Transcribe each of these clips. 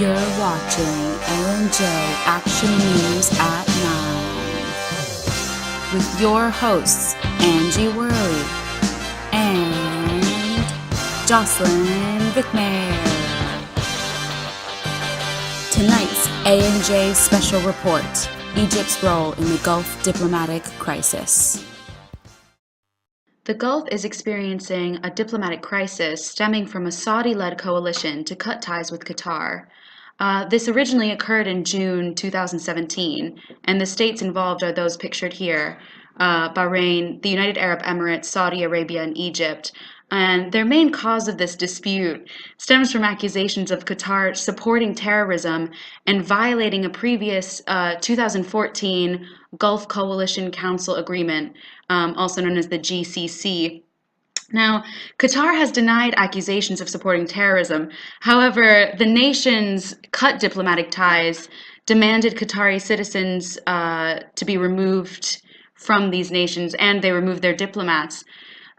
You're watching A&J Action News at 9 with your hosts Angie Worley and Jocelyn McMahon. Tonight's A&J Special Report, Egypt's role in the Gulf diplomatic crisis. The Gulf is experiencing a diplomatic crisis stemming from a Saudi-led coalition to cut ties with Qatar. This originally occurred in June 2017, and the states involved are those pictured here: Bahrain, the United Arab Emirates, Saudi Arabia, and Egypt. And their main cause of this dispute stems from accusations of Qatar supporting terrorism and violating a previous 2014 Gulf Coalition Council Agreement, also known as the GCC. Now, Qatar has denied accusations of supporting terrorism. However, the nations cut diplomatic ties, demanded Qatari citizens to be removed from these nations, and they removed their diplomats.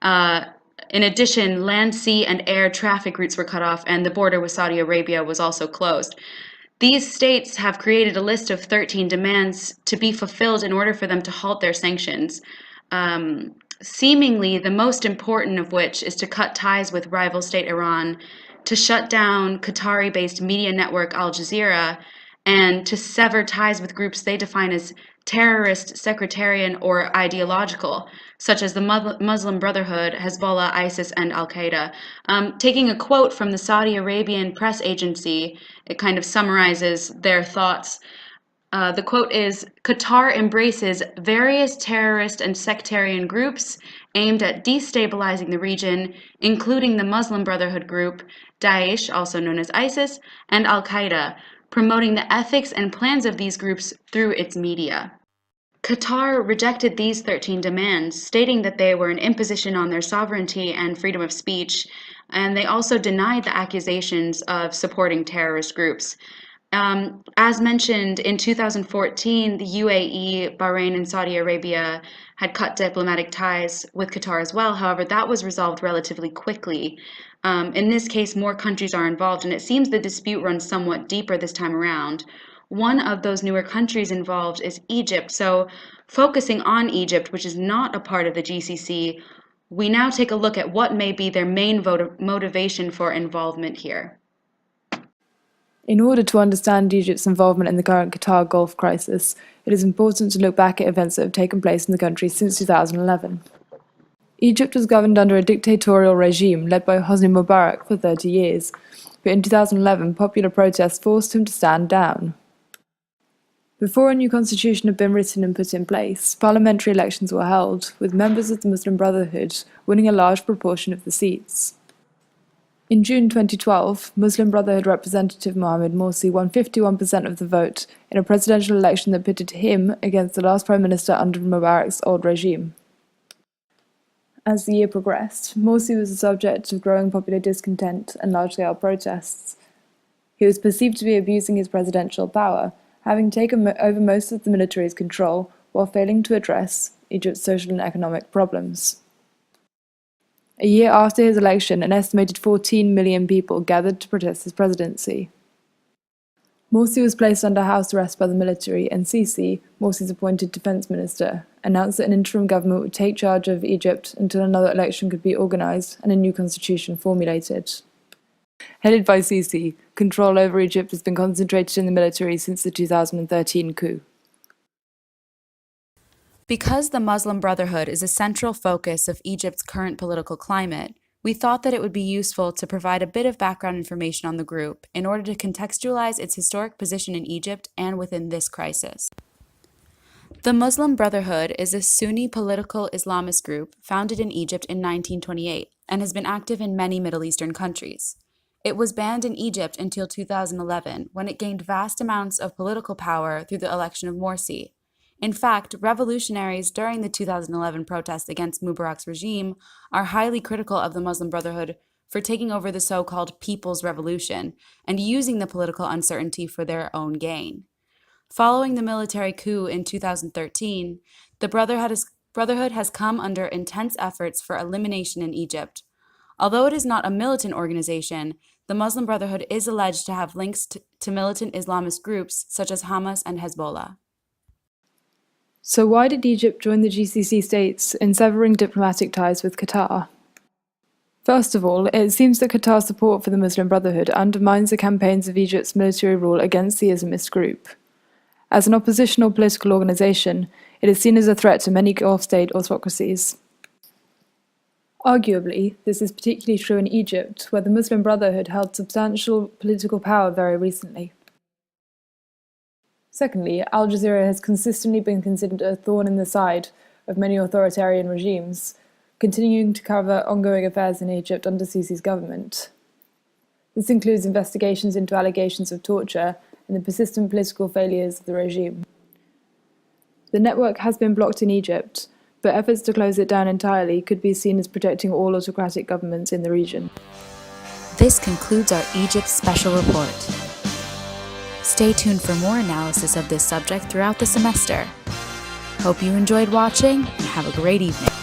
In addition, land, sea, and air traffic routes were cut off, and the border with Saudi Arabia was also closed. These states have created a list of 13 demands to be fulfilled in order for them to halt their sanctions. Seemingly the most important of which is to cut ties with rival state Iran, to shut down Qatari-based media network Al Jazeera, and to sever ties with groups they define as terrorist, sectarian, or ideological, such as the Muslim Brotherhood, Hezbollah, ISIS, and Al-Qaeda. Taking a quote from the Saudi Arabian press agency, it kind of summarizes their thoughts. The quote is, "Qatar embraces various terrorist and sectarian groups aimed at destabilizing the region, including the Muslim Brotherhood group, Daesh, also known as ISIS, and Al-Qaeda, promoting the ethics and plans of these groups through its media." Qatar rejected these 13 demands, stating that they were an imposition on their sovereignty and freedom of speech, and they also denied the accusations of supporting terrorist groups. As mentioned, in 2014, the UAE, Bahrain, and Saudi Arabia had cut diplomatic ties with Qatar as well. However, that was resolved relatively quickly. In this case, more countries are involved, and it seems the dispute runs somewhat deeper this time around. One of those newer countries involved is Egypt. So, focusing on Egypt, which is not a part of the GCC, we now take a look at what may be their main motivation for involvement here. In order to understand Egypt's involvement in the current Qatar Gulf crisis, it is important to look back at events that have taken place in the country since 2011. Egypt was governed under a dictatorial regime led by Hosni Mubarak for 30 years, but in 2011 popular protests forced him to stand down. Before a new constitution had been written and put in place, parliamentary elections were held, with members of the Muslim Brotherhood winning a large proportion of the seats. In June 2012, Muslim Brotherhood representative Mohamed Morsi won 51% of the vote in a presidential election that pitted him against the last prime minister under Mubarak's old regime. As the year progressed, Morsi was the subject of growing popular discontent and large-scale protests. He was perceived to be abusing his presidential power, having taken over most of the military's control while failing to address Egypt's social and economic problems. A year after his election, an estimated 14 million people gathered to protest his presidency. Morsi was placed under house arrest by the military, and Sisi, Morsi's appointed defense minister, announced that an interim government would take charge of Egypt until another election could be organized and a new constitution formulated. Headed by Sisi, control over Egypt has been concentrated in the military since the 2013 coup. Because the Muslim Brotherhood is a central focus of Egypt's current political climate, we thought that it would be useful to provide a bit of background information on the group in order to contextualize its historic position in Egypt and within this crisis. The Muslim Brotherhood is a Sunni political Islamist group founded in Egypt in 1928 and has been active in many Middle Eastern countries. It was banned in Egypt until 2011, when it gained vast amounts of political power through the election of Morsi. In fact, revolutionaries during the 2011 protests against Mubarak's regime are highly critical of the Muslim Brotherhood for taking over the so-called People's Revolution and using the political uncertainty for their own gain. Following the military coup in 2013, the Brotherhood has come under intense efforts for elimination in Egypt. Although it is not a militant organization, the Muslim Brotherhood is alleged to have links to militant Islamist groups such as Hamas and Hezbollah. So why did Egypt join the GCC states in severing diplomatic ties with Qatar? First of all, it seems that Qatar's support for the Muslim Brotherhood undermines the campaigns of Egypt's military rule against the Islamist group. As an oppositional political organization, it is seen as a threat to many Gulf state autocracies. Arguably, this is particularly true in Egypt, where the Muslim Brotherhood held substantial political power very recently. Secondly, Al Jazeera has consistently been considered a thorn in the side of many authoritarian regimes, continuing to cover ongoing affairs in Egypt under Sisi's government. This includes investigations into allegations of torture and the persistent political failures of the regime. The network has been blocked in Egypt, but efforts to close it down entirely could be seen as protecting all autocratic governments in the region. This concludes our Egypt Special Report. Stay tuned for more analysis of this subject throughout the semester. Hope you enjoyed watching and have a great evening.